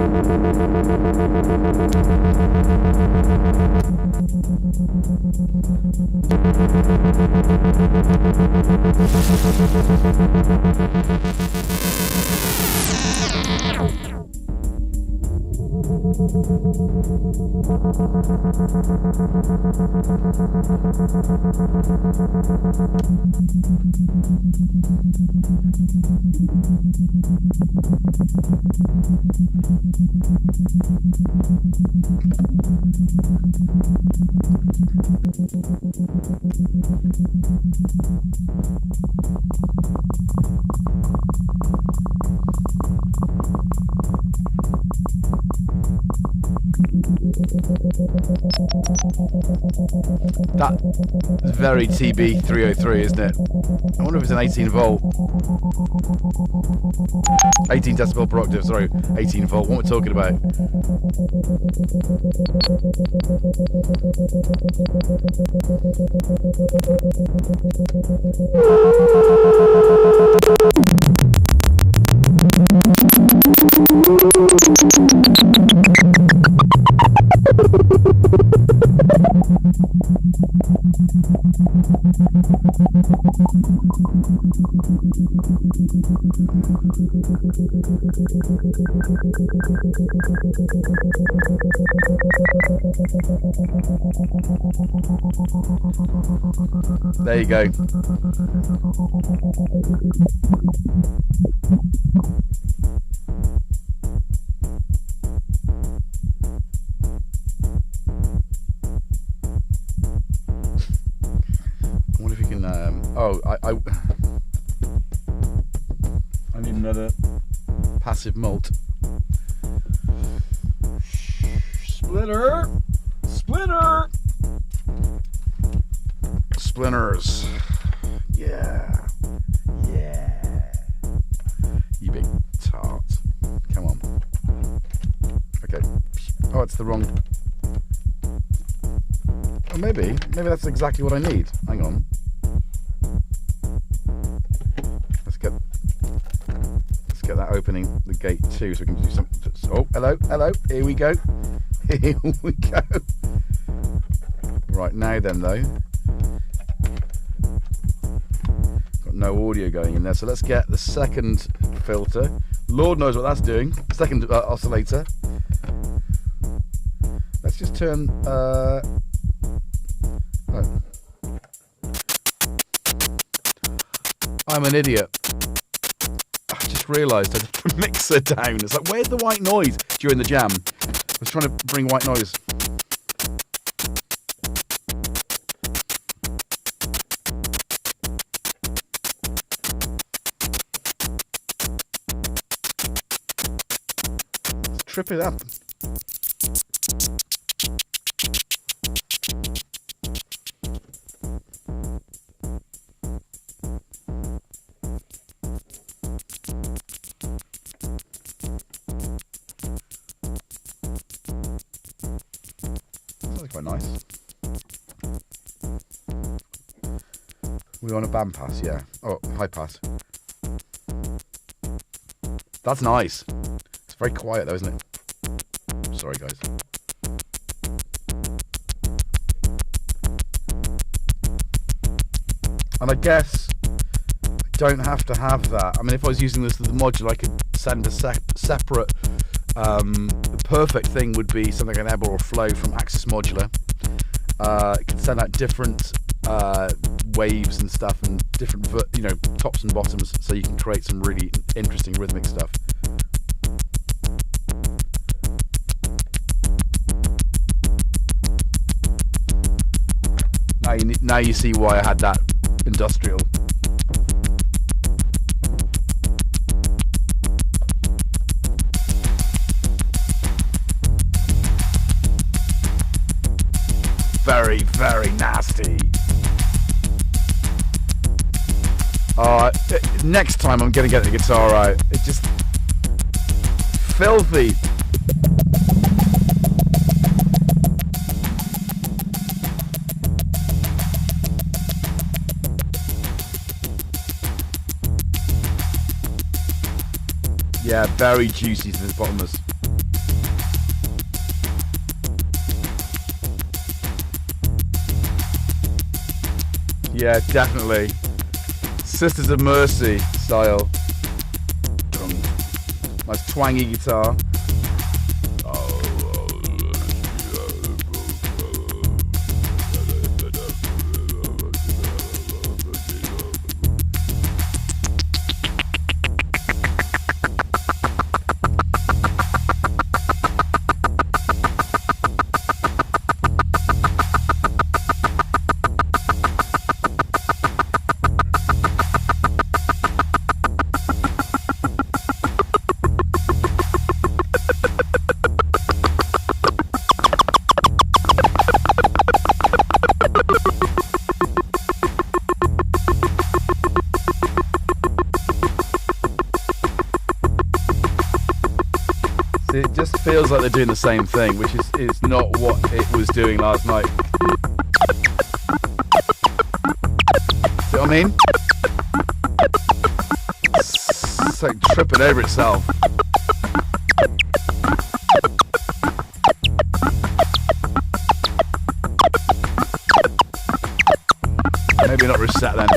That's very TB303, isn't it? I wonder if it's an 18 volt. 18 decibel per octave, sorry, 18 volt. What we're talking about. There you go. I wonder if you can. I need another passive mult. Splitter! Splitter! Splinters. Yeah. Yeah. You big tart. Come on. Okay. Oh, it's the wrong. Oh, maybe that's exactly what I need. Hang on. Let's get that opening the gate too, so we can do something. Oh, hello, hello. Here we go. Here we go. Right, now then though, got no audio going in there, so let's get the second filter. Lord knows what that's doing. Second oscillator. Let's just turn. Oh. I'm an idiot. I just realised I had the mixer down. It's like, where's the white noise during the jam? I was trying to bring white noise. Let's trip it up. Quite nice. We're on a band pass, yeah. Oh, high pass. That's nice. It's very quiet though, isn't it? Sorry, guys. And I guess I don't have to have that. I mean, if I was using this as a module, I could send a separate. The perfect thing would be something like an ebb or a flow from Axis Modular. It can send out different waves and stuff, and different, tops and bottoms, so you can create some really interesting rhythmic stuff. Now you see why I had that industrial. Very, very nasty. Next time I'm gonna get the guitar out. It's just filthy. Yeah, very juicy to this bottomless. Yeah, definitely. Sisters of Mercy style. Nice twangy guitar. It just feels like they're doing the same thing, which is not what it was doing last night. See what I mean? It's like tripping over itself. Maybe not reset then.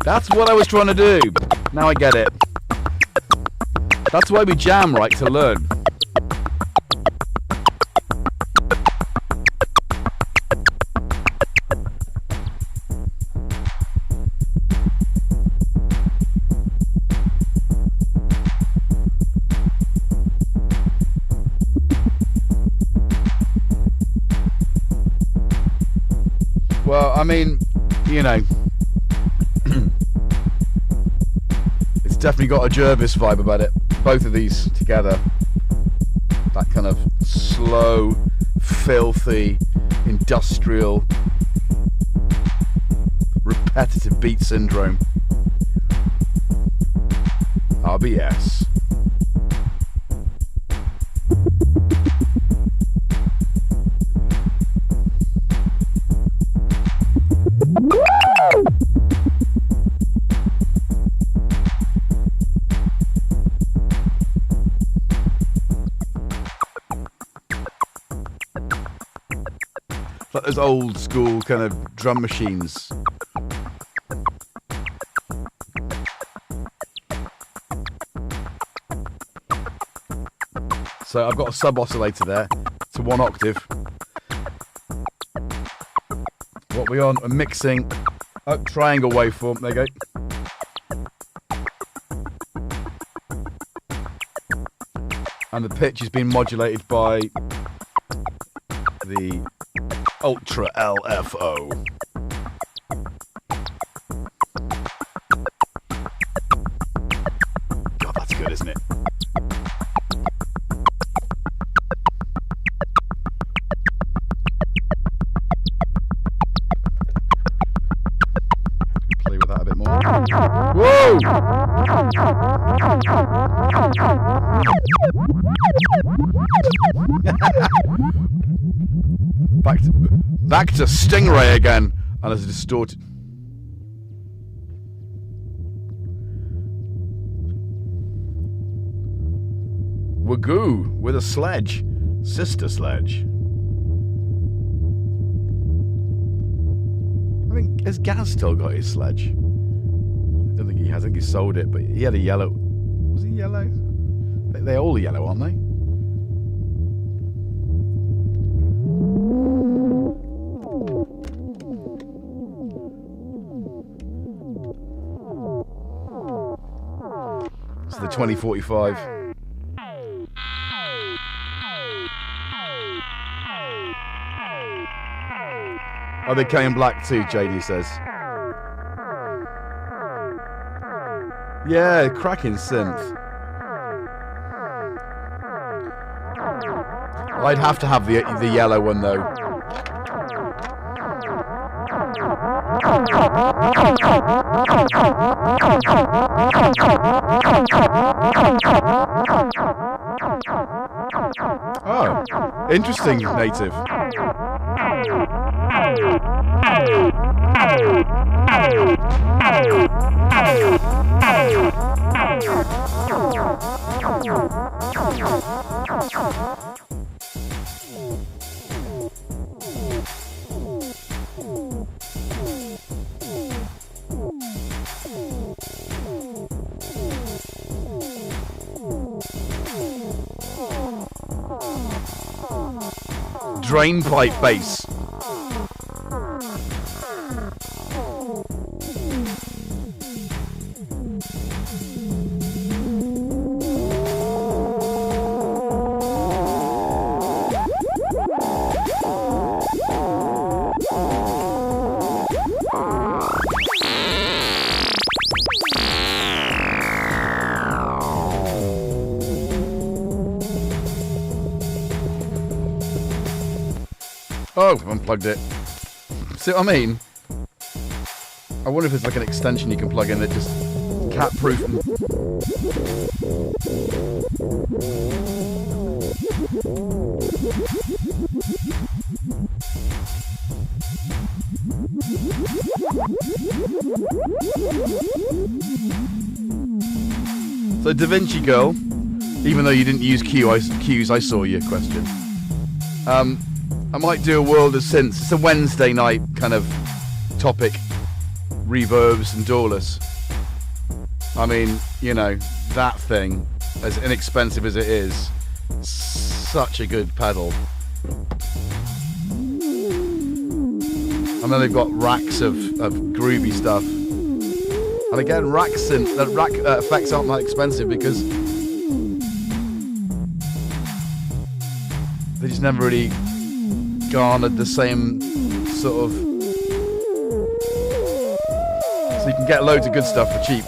That's what I was trying to do. Now I get it. That's why we jam, right? To learn. Well, I mean, you know. Definitely got a Jervis vibe about it. Both of these together. That kind of slow, filthy, industrial, repetitive beat syndrome. RBS. Like those old school kind of drum machines. So I've got a sub oscillator there to 1 octave. What we on? We're mixing a triangle waveform. There you go. And the pitch is being modulated by the Ultra LFO. God, that's good, isn't it? Play with that a bit more. Whoa! Back to Stingray again, and as a distorted. Wagoo with a sledge, sister sledge. I think has Gaz still got his sledge? I don't think he has. I think he sold it, but he had a yellow. Was he yellow? They're all yellow, aren't they? It's the 2045. Oh, they came in black too, JD says. Yeah, cracking synth. I'd have to have the yellow one though. Oh, interesting, native. Drain pipe bass. Oh, I've unplugged it. See what I mean? I wonder if it's like an extension you can plug in that just cat-proof. So Da Vinci Girl, even though you didn't use cues, I saw your question. I might do a world of synths. It's a Wednesday night kind of topic. Reverbs and doorless. I mean, you know, that thing, as inexpensive as it is, such a good pedal. And then they've got racks of groovy stuff. And again, rack effects aren't that expensive because they just never really garnered the same sort of. So you can get loads of good stuff for cheap.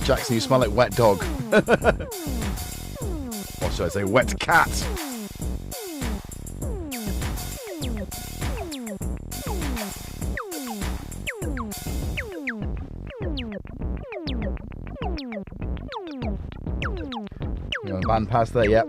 Jackson, you smell like wet dog. Or should I say wet cat? You want a band pass there? Yep.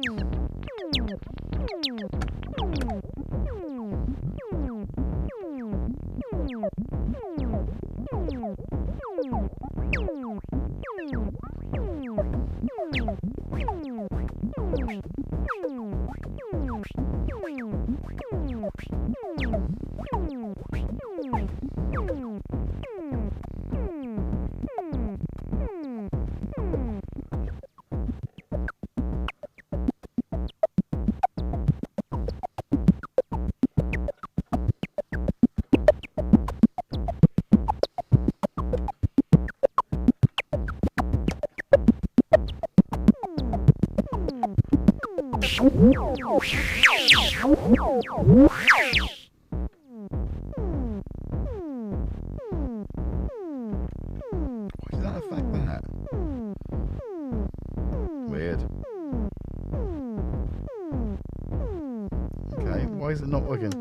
Why does that affect that? Weird. Okay, why is it not working?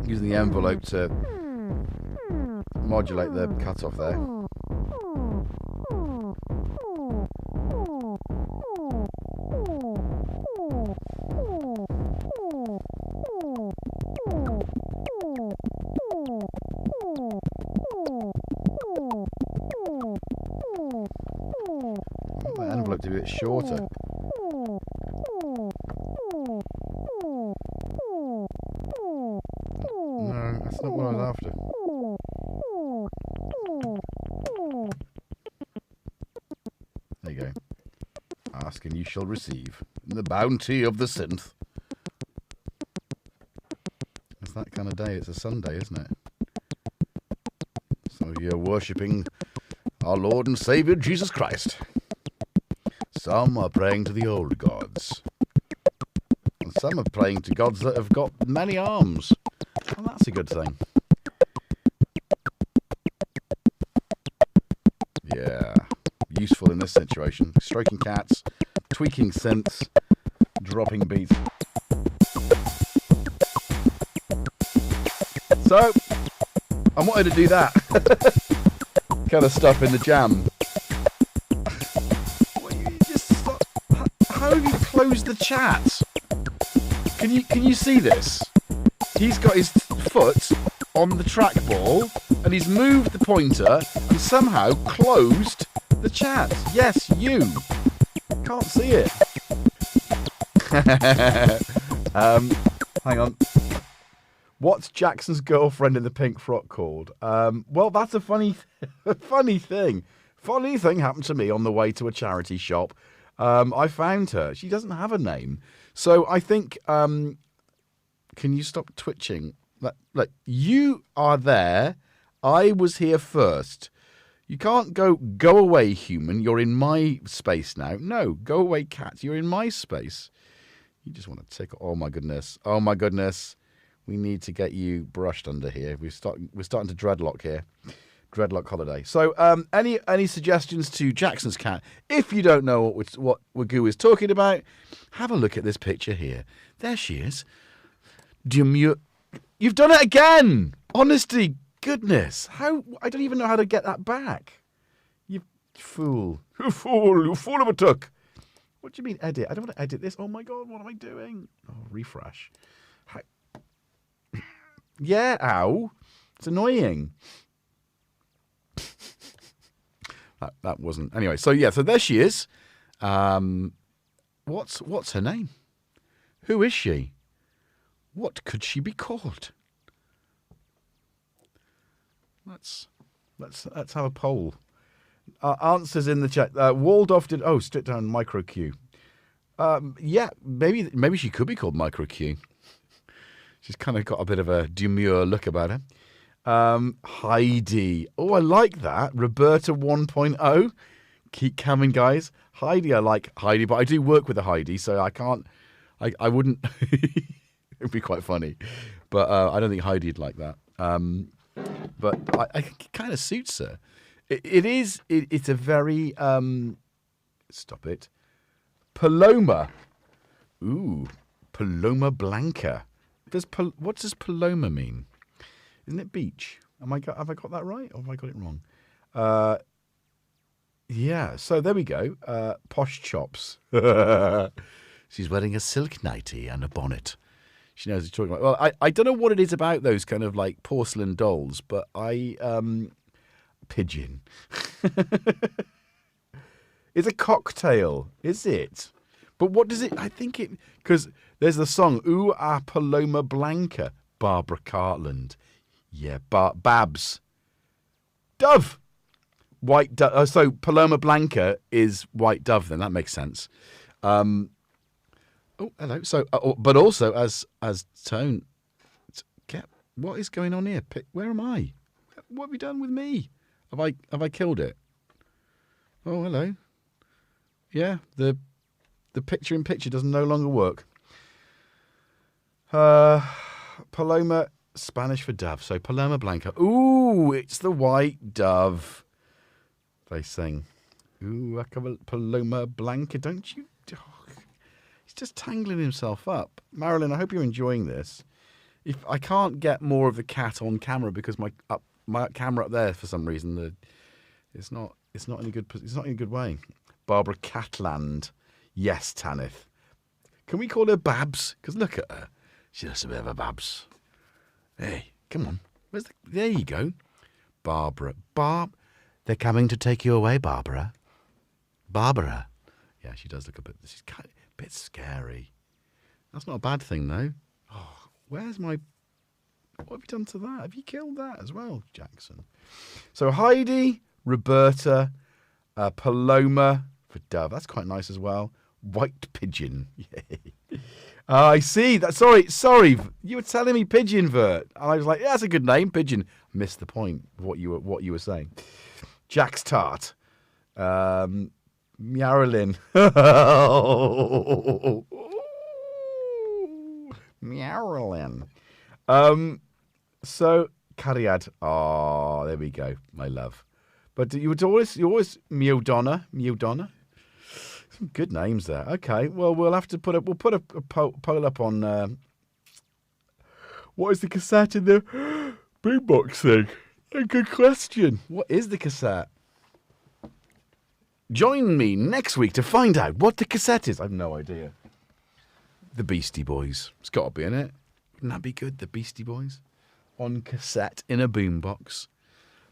Using the envelope to modulate the cutoff there. I want the envelope to be a bit shorter. No, that's not what I was after. There you go. Ask and you shall receive. The bounty of the synth. It's that kind of day. It's a Sunday, isn't it? So you're worshipping our Lord and Saviour Jesus Christ. Some are praying to the old gods. And some are praying to gods that have got many arms. And that's a good thing. Yeah. Useful in this situation. Stroking cats, tweaking synths, dropping beats. So, I wanted to do that kind of stuff in the jam. How have you closed the chat? Can you see this? He's got his foot on the trackball and he's moved the pointer and somehow closed the chat. Yes, you. Can't see it. Hang on. What's Jackson's girlfriend in the pink frock called? Well, that's a funny thing. Funny thing happened to me on the way to a charity shop. I found her. She doesn't have a name. So I think, can you stop twitching? Look, you are there. I was here first. You can't go away, human. You're in my space now. No, go away, cat. You're in my space. You just want to tickle. Oh, my goodness. Oh, my goodness. We need to get you brushed under here. We're starting to dreadlock here. Dreadlock holiday. So, any suggestions to Jackson's cat? If you don't know what Wagoo is talking about, have a look at this picture here. There she is. You've done it again. Honesty, goodness. How? I don't even know how to get that back. You fool. You fool of a tuck. What do you mean edit? I don't want to edit this. Oh my God, what am I doing? Oh, refresh. Yeah, ow. It's annoying. That wasn't. Anyway, so yeah, so there she is. What's her name? Who is she? What could she be called? Let's have a poll. Answers in the chat. Waldorf did. Oh, straight down Micro Q. Yeah, maybe she could be called Micro Q. She's kind of got a bit of a demure look about her. Heidi. Oh, I like that. Roberta 1.0. Keep coming, guys. Heidi, I like Heidi, but I do work with a Heidi, so I can't I wouldn't. It'd be quite funny, but I don't think Heidi'd like that. But I think it kind of suits her. It's a very stop it, Paloma. Ooh, Paloma Blanca. What does Paloma mean? Isn't it beach? Have I got that right, or have I got it wrong? Yeah. So there we go. Posh chops. She's wearing a silk nightie and a bonnet. She knows what you're talking about. Well, I don't know what it is about those kind of like porcelain dolls, but pigeon. It's a cocktail, is it? But what does it? I think it because there's the song "Ooh Ah Paloma Blanca," Barbara Cartland. Yeah, Babs. Dove. White dove. So Paloma Blanca is white dove. Then that makes sense. Oh, hello. So, but also as Tone, what is going on here? Where am I? What have you done with me? Have I killed it? Oh, hello. Yeah, the picture in picture doesn't no longer work. Paloma, Spanish for dove. So Paloma Blanca. Ooh, it's the white dove. They sing. Ooh, Paloma Blanca. Don't you? He's just tangling himself up. Marilyn, I hope you're enjoying this. If I can't get more of the cat on camera because my camera up there for some reason it's not in a good way. Barbara Catland. Yes, Tanith. Can we call her Babs? Because look at her. She's just a bit of a Babs. Hey, come on. There you go. Barbara. They're coming to take you away, Barbara. Barbara. Yeah, she does look she's kind of a bit scary. That's not a bad thing, though. Oh, where's my... What have you done to that? Have you killed that as well, Jackson? So Heidi, Roberta, Paloma for dove. That's quite nice as well. White pigeon. Yay. I see. Sorry. You were telling me pigeon, Vert. And I was like, yeah, that's a good name, pigeon. Missed the point of what you were saying. Jack's Tart. Marilyn. Marilyn. So Cariad. Oh, there we go, my love. But you always Meodonna. Some good names there. Okay, well we'll put a poll up on what is the cassette in the boombox thing? A good question. What is the cassette? Join me next week to find out what the cassette is. I've no idea. The Beastie Boys. It's got to be in it. Wouldn't that be good? The Beastie Boys on cassette in a boombox.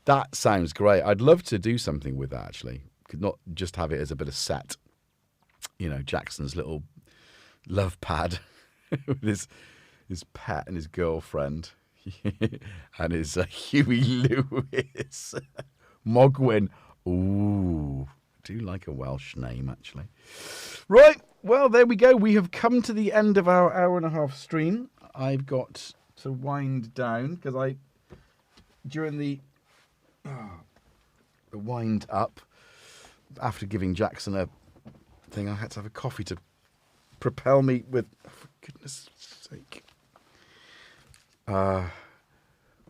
That sounds great. I'd love to do something with that, actually. Could not just have it as a bit of set. You know, Jackson's little love pad with his pet and his girlfriend and his Huey Lewis. Mogwin. Ooh, do like a Welsh name, actually. Right, well, there we go. We have come to the end of our hour-and-a-half stream. I've got to wind down because during the wind up, after giving Jackson a thing, I had to have a coffee to propel me with, for goodness sake.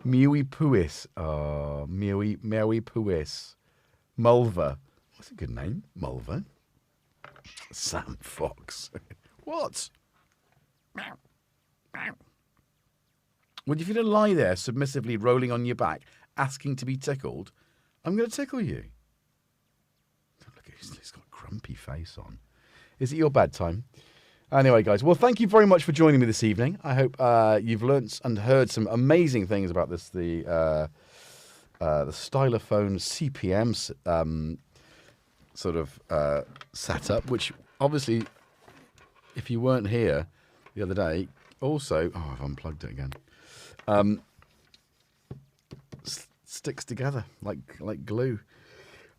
Mewy Puis. Mewy Puis. Mulva. What's a good name? Mulva. Sam Fox. What? Well, if you're going to lie there submissively rolling on your back, asking to be tickled, I'm going to tickle you. Look, he's got a grumpy face on. Is it your bedtime? Anyway, guys, well, thank you very much for joining me this evening. I hope you've learnt and heard some amazing things about this, the Stylophone CPM sort of setup, which obviously, if you weren't here the other day, also, oh, I've unplugged it again, sticks together like glue.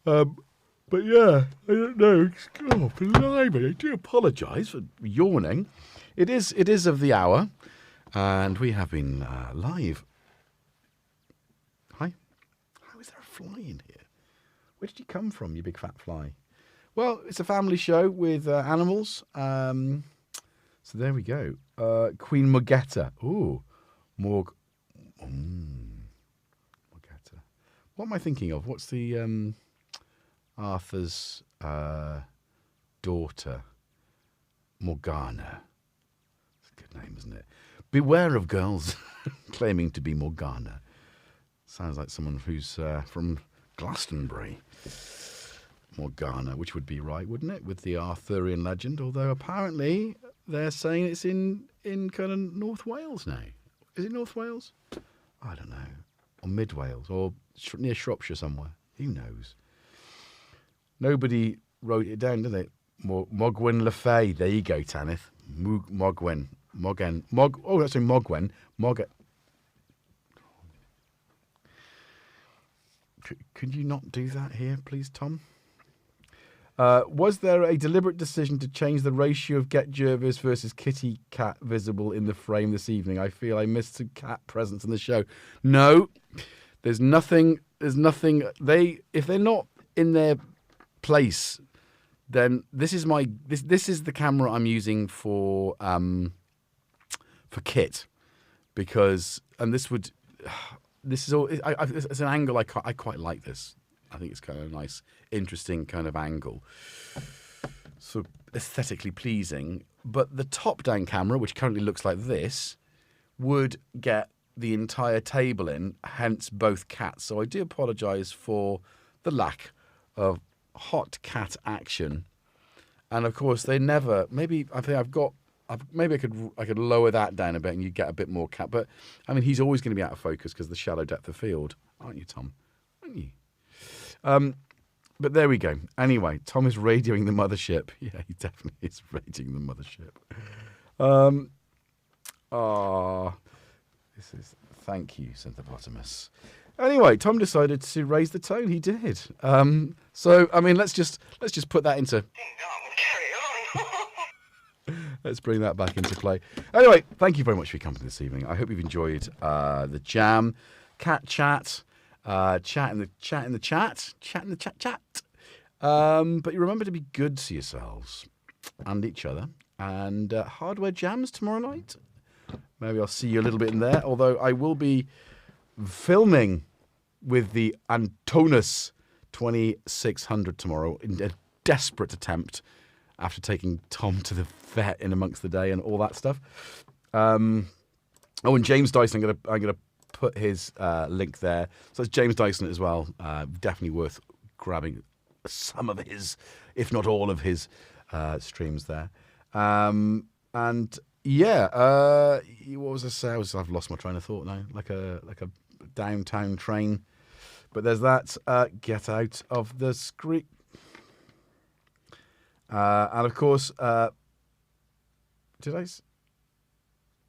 But yeah, I don't know. Oh, blimey, I do apologise for yawning. It is of the hour, and we have been live. Hi. How is there a fly in here? Where did you come from, you big fat fly? Well, it's a family show with animals. So there we go. Queen Morgetta. Ooh, Morgetta. What am I thinking of? What's the Arthur's daughter? Morgana. It's a good name, isn't it? Beware of girls claiming to be Morgana. Sounds like someone who's from Glastonbury. Morgana, which would be right, wouldn't it, with the Arthurian legend? Although apparently they're saying it's in kind of North Wales now. Is it North Wales? I don't know. Or Mid Wales, or near Shropshire somewhere. Who knows? Nobody wrote it down, did they? Mogwen Le Fay. There you go, Tanith. Mogwen. Oh, that's in Mogwen. Could you not do that here, please, Tom? Was there a deliberate decision to change the ratio of GetJervis versus Kitty Cat visible in the frame this evening? I feel I missed some cat presence in the show. No, there's nothing. If they're not in their place, then this is the camera I'm using for Kit, because it's an angle I quite like this. I think it's kind of a nice, interesting kind of angle. So aesthetically pleasing. But the top-down camera, which currently looks like this, would get the entire table in, hence both cats. So I do apologise for the lack of hot cat action. And of course, they never. Maybe I could lower that down a bit, and you get a bit more cat. But I mean, he's always going to be out of focus because of the shallow depth of field, aren't you, Tom? Aren't you? But there we go. Anyway, Tom is radioing the mothership. Yeah, he definitely is radioing the mothership. Thank you, Synthopotamos. Anyway, Tom decided to raise the tone. He did. So I mean, let's just put that into. Let's bring that back into play. Anyway, thank you very much for your company this evening. I hope you've enjoyed the jam, cat chat. Chat in the chat. But you remember to be good to yourselves and each other. And hardware jams tomorrow night. Maybe I'll see you a little bit in there. Although I will be filming with the Antonus 2600 tomorrow in a desperate attempt after taking Tom to the vet in amongst the day and all that stuff. And James Dyson, I'm gonna put his link there. So it's James Dyson as well. Definitely worth grabbing some of his, if not all of his, streams there. And yeah, what was I saying? I've lost my train of thought now. Like a downtown train. But there's that. Get out of the screen. And of course, did I?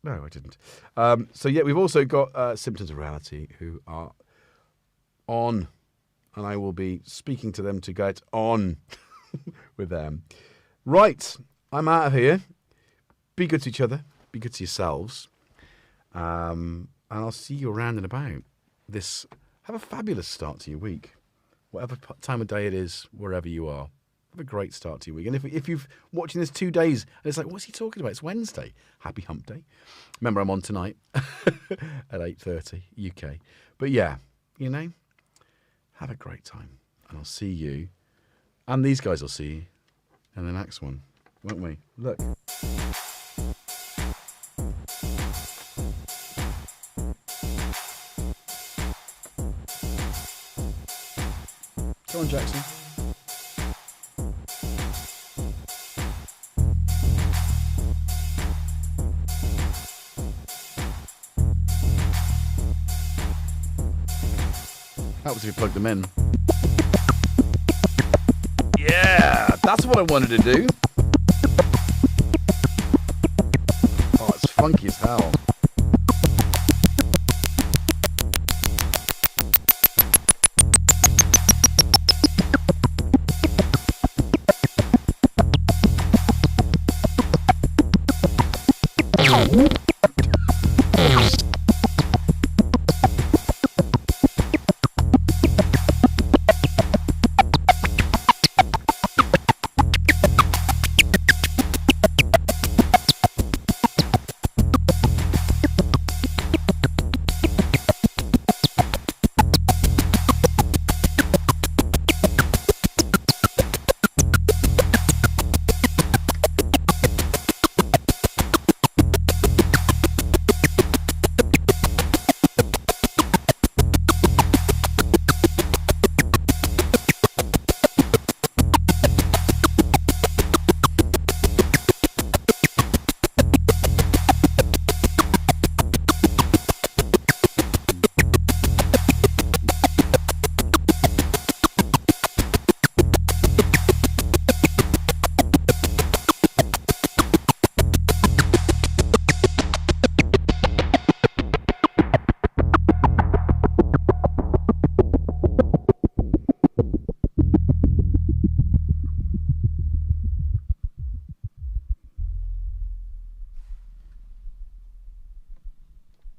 No, I didn't. So yeah, we've also got Symptoms of Reality, who are on, and I will be speaking to them to get on with them. Right, I'm out of here. Be good to each other. Be good to yourselves. And I'll see you around and about. Have a fabulous start to your week. Whatever time of day it is, wherever you are. Have a great start to your week. And if you've watching this 2 days, and it's like, what's he talking about? It's Wednesday. Happy hump day. Remember, I'm on tonight at 8:30 UK. But yeah, have a great time. And I'll see you. And these guys will see you in the next one, won't we? Look. Come on, Jackson. That was if you plugged them in. Yeah, that's what I wanted to do. Oh, it's funky as hell.